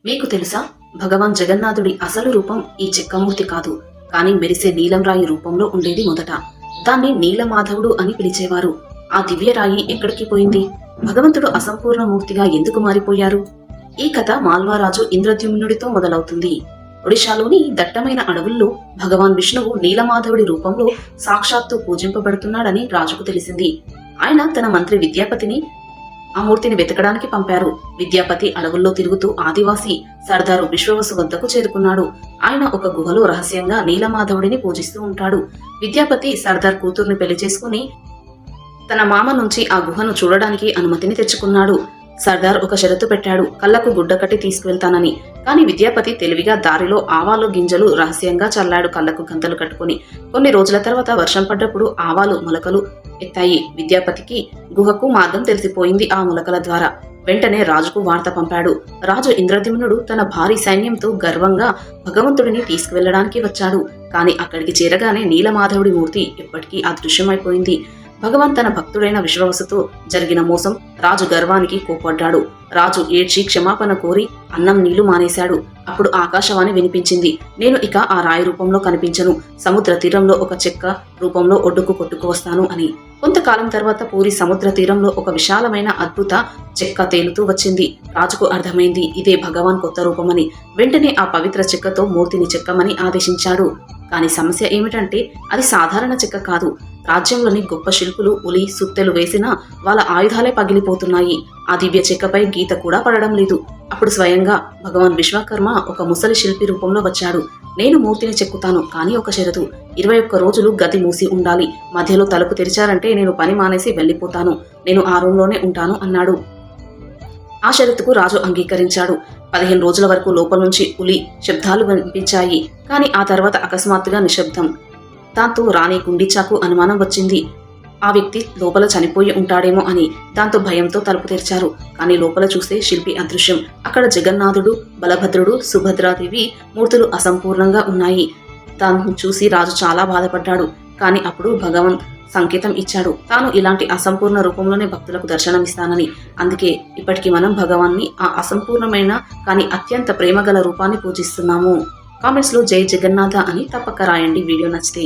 మీకు తెలుసా, భగవాన్ జగన్నాథుడి అసలు రూపం ఈ చెక్కమూర్తి కాదు, కానీ మెరిసే నీలం రాయి రూపంలో ఉండేది మొదట. దాన్ని నీలమాధవుడు అని పిలిచేవారు. ఆ దివ్య రాయి ఎక్కడికి పోయింది? భగవంతుడు అసంపూర్ణ మూర్తిగా ఎందుకు మారిపోయారు? ఈ కథ మాల్వారాజు ఇంద్రద్యుమ్నుడితో మొదలవుతుంది. ఒడిశాలోని దట్టమైన అడవుల్లో భగవాన్ విష్ణువు నీలమాధవుడి రూపంలో సాక్షాత్తు పూజింపబడుతున్నాడని రాజుకు తెలిసింది. ఆయన తన మంత్రి విద్యాపతిని ఆ మూర్తిని వెతకడానికి పంపారు. విద్యాపతి అడవుల్లో తిరుగుతూ ఆదివాసి సర్దారు విశ్వవసు వద్దకు చేరుకున్నాడు. ఆయన ఒక గుహలో రహస్యంగా నీలమాధవుడిని పూజిస్తూ ఉంటాడు. విద్యాపతి సర్దార్ కూతుర్ని పెళ్లి చేసుకుని తన మామ నుంచి ఆ గుహను చూడడానికి అనుమతిని తెచ్చుకున్నాడు. సర్దార్ ఒక షరతు పెట్టాడు, కళ్లకు గుడ్డ కట్టి తీసుకువెళ్తానని. కానీ విద్యాపతి తెలివిగా దారిలో ఆవాలు గింజలు రహస్యంగా చల్లాడు, కళ్లకు గంతలు కట్టుకుని. కొన్ని రోజుల తర్వాత వర్షం పడ్డప్పుడు ఆవాలు మొలకలు ఎత్తాయి. విద్యాపతికి గుహకు మార్గం తెలిసిపోయింది ఆ మొలకల ద్వారా. వెంటనే రాజుకు వార్త పంపాడు. రాజు ఇంద్రద్యుమ్నుడు తన భారీ సైన్యంతో గర్వంగా భగవంతుడిని తీసుకువెళ్లడానికి వచ్చాడు. కానీ అక్కడికి చేరగానే నీలమాధవుడి మూర్తి ఎప్పటికీ అదృశ్యమైపోయింది. భగవాన్ తన భక్తుడైన విశ్వవసుతో జరిగిన మోసం రాజు గర్వానికి కోప్పడ్డాడు. రాజు ఏడ్చి క్షమాపణ కోరి అన్నం నీళ్లు మానేశాడు. అప్పుడు ఆకాశవాణి వినిపించింది, నేను ఇక ఆ రాయి రూపంలో కనిపించను, సముద్ర తీరంలో ఒక చెక్క రూపంలో ఒడ్డుకు కొట్టుకు వస్తాను అని. కొంతకాలం తర్వాత పూరి సముద్ర తీరంలో ఒక విశాలమైన అద్భుత చెక్క తేలుతూ వచ్చింది. రాజుకు అర్థమైంది, ఇదే భగవాన్ కొత్త రూపమని. వెంటనే ఆ పవిత్ర చెక్కతో మూర్తిని చెక్కమని ఆదేశించాడు. కానీ సమస్య ఏమిటంటే అది సాధారణ చెక్క కాదు. రాజ్యంలోని గొప్ప శిల్పులు ఉలి సుత్తెలు వేసినా వాళ్ళ ఆయుధాలే పగిలిపోతున్నాయి. ఆ దివ్య చెక్కపై గీత కూడా పడడం లేదు. అప్పుడు స్వయంగా భగవాన్ విశ్వకర్మ ఒక ముసలి శిల్పి రూపంలో వచ్చాడు. నేను మూర్తిని చెక్కుతాను, కానీ ఒక షరతు, 21 రోజులు గది మూసి ఉండాలి. మధ్యలో తలుపు తెరిచారంటే నేను పని మానేసి వెళ్లిపోతాను. నేను ఆ రూంలోనే ఉంటాను అన్నాడు. ఆ షరతుకు రాజు అంగీకరించాడు. 15 రోజుల వరకు లోపల నుంచి ఉలి శబ్దాలు వినిపించాయి. కానీ ఆ తర్వాత అకస్మాత్తుగా నిశ్శబ్దం. దాంతో రాణి గుండిచాకు అనుమానం వచ్చింది, ఆ వ్యక్తి లోపల చనిపోయి ఉంటాడేమో అని. దాంతో భయంతో తలుపు తెరిచారు. కానీ లోపల చూస్తే శిల్పి అదృశ్యం. అక్కడ జగన్నాథుడు, బలభద్రుడు, సుభద్రాదేవి మూర్తులు అసంపూర్ణంగా ఉన్నాయి. దాన్ని చూసి రాజు చాలా బాధపడ్డాడు. కానీ అప్పుడు భగవాన్ సంకేతం ఇచ్చాడు, తాను ఇలాంటి అసంపూర్ణ రూపంలోనే భక్తులకు దర్శనమిస్తానని. అందుకే ఇప్పటికీ మనం భగవాన్ని ఆ అసంపూర్ణమైన కానీ అత్యంత ప్రేమగల రూపాన్ని పూజిస్తున్నాము. కామెంట్స్ లో జై జగన్నాథ అని తప్పక రాయండి వీడియో నచ్చితే.